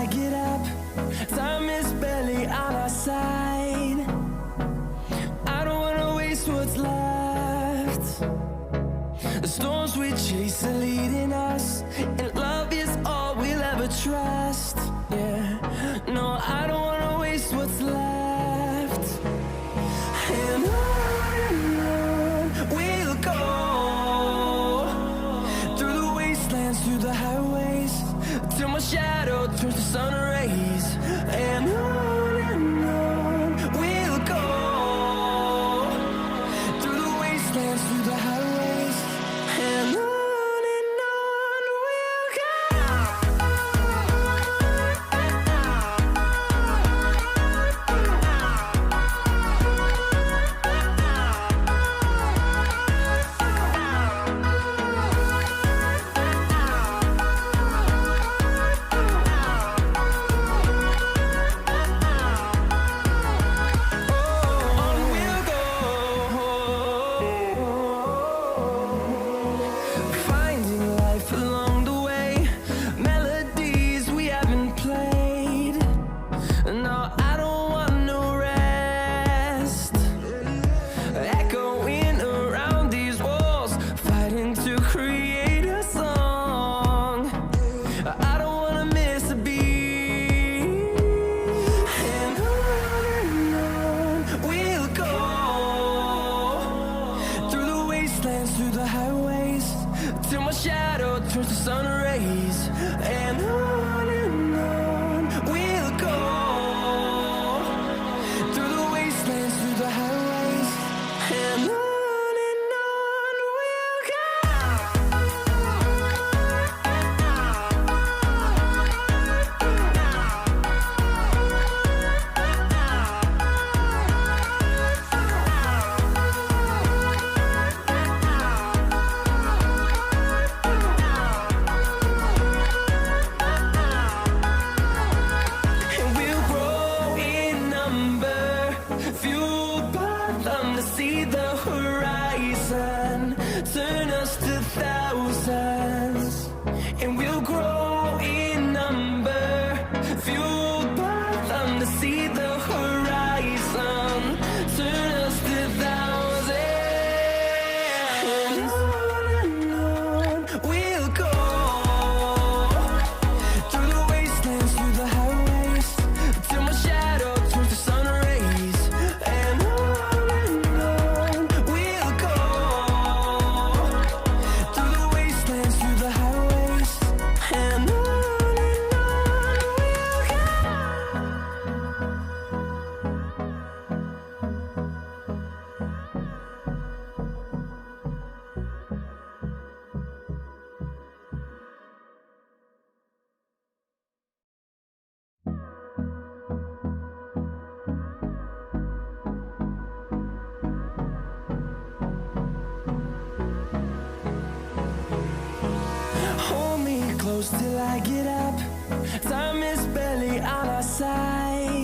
I get up. Time is barely on our side. I don't wanna waste what's left. The storms we chase are leading us, and love is all we'll ever trust. Yeah, no, I don't wanna waste what's left. And on we'll go, through the wastelands, through the highways, till my shadow turns to sun rays. And on we'll go, through the wastelands, through the highways, and on we'll go. Finding life along the way, melodies we haven't played. No, I don't want no rest. Echoing around these walls, fighting to create a song. I don't wanna miss a beat. And on we'll go, through the wastelands, through the highways, till my shadow turns to sun rays. And on we'll go, through the wastelands, through the highways, and on we'll go. And we'll grow in number, fueled by them to see the horizon, turn us to thousands. And we'll grow in number, fueled by them to see the horizon, turn us to thousands. And on we'll go, through the wastelands, through the highways, till my shadow turns to sun rays. And on we'll go, through the wastelands, through the highways, and on we'll go. Hold me close till I get up. Time is barely on our side.